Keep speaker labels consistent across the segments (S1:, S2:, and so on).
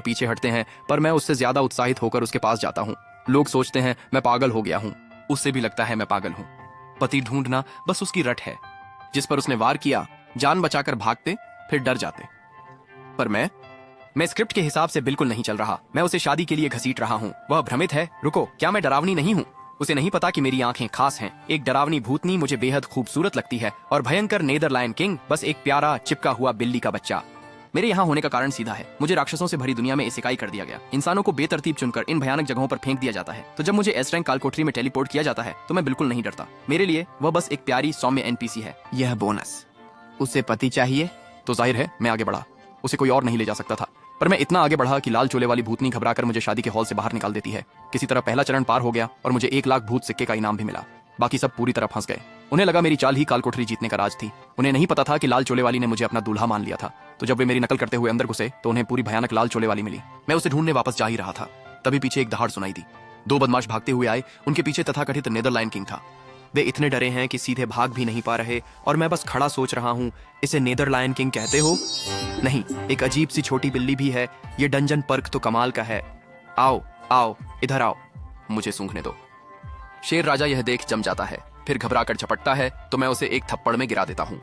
S1: पीछे हटते हैं, पर मैं उससे ज्यादा उत्साहित होकर उसके पास जाता हूँ। लोग सोचते हैं मैं पागल हो गया हूँ, उससे भी लगता है मैं पागल हूँ। पति ढूंढना बस उसकी रट है। जिस पर उसने वार किया, जान बचाकर भागते, फिर डर जाते। पर मैं स्क्रिप्ट के हिसाब से बिल्कुल नहीं चल रहा। मैं उसे शादी के लिए घसीट रहा हूँ। वह भ्रमित है। रुको, क्या मैं डरावनी नहीं हूँ? उसे नहीं पता कि मेरी आंखें खास हैं। एक डरावनी भूतनी मुझे बेहद खूबसूरत लगती है और भयंकर नेदरलैंड किंग बस एक प्यारा चिपका हुआ बिल्ली का बच्चा। मेरे यहाँ होने का कारण सीधा है। मुझे राक्षसों से भरी दुनिया में इसेकाई कर दिया गया। इंसानों को बेतरतीब चुनकर इन भयानक जगहों पर फेंक दिया जाता है। तो जब मुझे एस रैंक काल कोठरी में टेलीपोर्ट किया जाता है तो मैं बिल्कुल नहीं डरता। मेरे लिए वह बस एक प्यारी सौम्य एनपीसी है। यह बोनस। उसे पति चाहिए तो जाहिर है मैं आगे बढ़ा। उसे कोई और नहीं ले जा सकता था, पर मैं इतना आगे बढ़ा कि लाल चोले वाली भूतनी घबराकर मुझे शादी के हॉल से बाहर निकाल देती है। किसी तरह पहला चरण पार हो गया और मुझे 1 लाख भूत सिक्के का इनाम भी मिला। बाकी सब पूरी तरह फंस गए। उन्हें लगा मेरी चाल ही काल कोठरी जीतने का राज थी। उन्हें नहीं पता था कि लाल चोले वाली ने मुझे अपना दूल्हा मान लिया था। तो जब वे मेरी नकल करते हुए अंदर घुसे तो उन्हें पूरी भयानक लाल चोले वाली मिली। मैं उसे ढूंढने वापस जा ही रहा था, तभी पीछे एक दहाड़ सुनाई दी। 2 बदमाश भागते हुए आए। उनके पीछे तथाकथित नेदरलैंड किंग था। वे इतने डरे हैं कि सीधे भाग भी नहीं पा रहे और मैं बस खड़ा सोच रहा हूँ, इसे नेदरलैंड किंग कहते हो? नहीं, एक अजीब सी छोटी बिल्ली भी है। ये डंजन पर्क तो कमाल का है। आओ आओ इधर आओ, मुझे सूंघने दो। शेर राजा यह देख जम जाता है, फिर घबराकर झपटता है तो मैं उसे एक थप्पड़ में गिरा देता हूँ।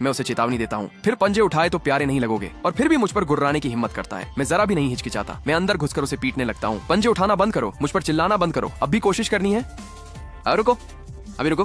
S1: मैं उसे चेतावनी देता हूँ, फिर पंजे उठाए तो प्यारे नहीं लगोगे, और फिर भी मुझ पर गुर्राने की हिम्मत करता है। मैं जरा भी नहीं हिचकिचाता। मैं अंदर घुसकर उसे पीटने लगता हूँ। पंजे उठाना बंद करो, मुझ पर चिल्लाना बंद करो। अब भी कोशिश करनी है? रुको, अभी रुको।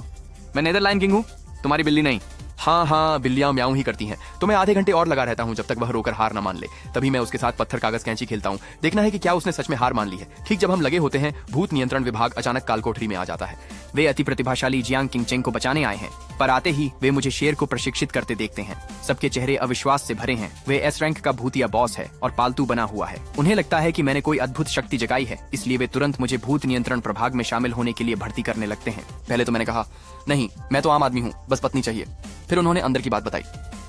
S1: मैं नेदरलैंड किंग हूँ, तुम्हारी बिल्ली नहीं। हाँ, बिल्लियां म्याऊं ही करती हैं। तो मैं आधे घंटे और लगा रहता हूँ जब तक वह रोकर हार ना मान ले। तभी मैं उसके साथ पत्थर कागज कैंची खेलता हूँ, देखना है कि क्या उसने सच में हार मान ली है। ठीक जब हम लगे होते हैं, भूत नियंत्रण विभाग अचानक काल कोठरी में आ जाता है। वे अति प्रतिभाशाली जियांग किंगचेंग को बचाने आए हैं, पर आते ही वे मुझे शेर को प्रशिक्षित करते देखते हैं। सबके चेहरे अविश्वास से भरे हैं। वे एस रैंक का भूतिया बॉस है और पालतू बना हुआ है। उन्हें लगता है कि मैंने कोई अद्भुत शक्ति जगाई है, इसलिए वे तुरंत मुझे भूत नियंत्रण प्रभाग में शामिल होने के लिए भर्ती करने लगते हैं। पहले तो मैंने कहा नहीं, मैं तो आम आदमी हूँ, बस पत्नी चाहिए। फिर उन्होंने अंदर की बात बताई।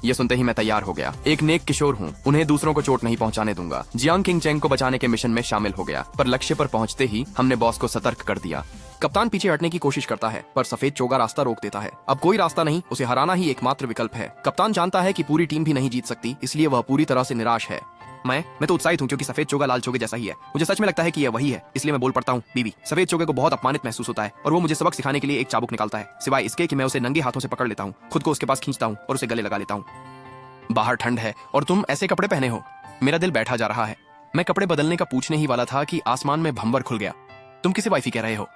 S1: ये सुनते ही मैं तैयार हो गया। एक नेक किशोर हूँ, उन्हें दूसरों को चोट नहीं पहुँचाने दूंगा। जियांग किंगचेंग को बचाने के मिशन में शामिल हो गया, पर लक्ष्य पर पहुँचते ही हमने बॉस को सतर्क कर दिया। कप्तान पीछे हटने की कोशिश करता है, पर सफेद चोगा रास्ता रोक देता है। अब कोई रास्ता नहीं, उसे हराना ही एकमात्र विकल्प है। कप्तान जानता है कि पूरी टीम भी नहीं जीत सकती, इसलिए वह पूरी तरह से निराश है। मैं तो उत्साहित हूँ, क्योंकि सफेद चोगा लाल चोगे जैसा ही है। मुझे सच में लगता है कि यह वही है, इसलिए मैं बोल पड़ता हूँ, बीबी। सफेद चोगे को बहुत अपमानित महसूस होता है और वो मुझे सबक सिखाने के लिए एक चाबुक निकालता है। सिवाय इसके कि मैं उसे नंगे हाथों से पकड़ लेता हूँ, खुद को उसके पास खींचता हूँ और उसे गले लगा लेता हूँ। बाहर ठंड है और तुम ऐसे कपड़े पहने हो। मेरा दिल बैठा जा रहा है। मैं कपड़े बदलने का पूछने ही वाला था कि आसमान में भंवर खुल गया। तुम किसे वाइफी कह रहे हो?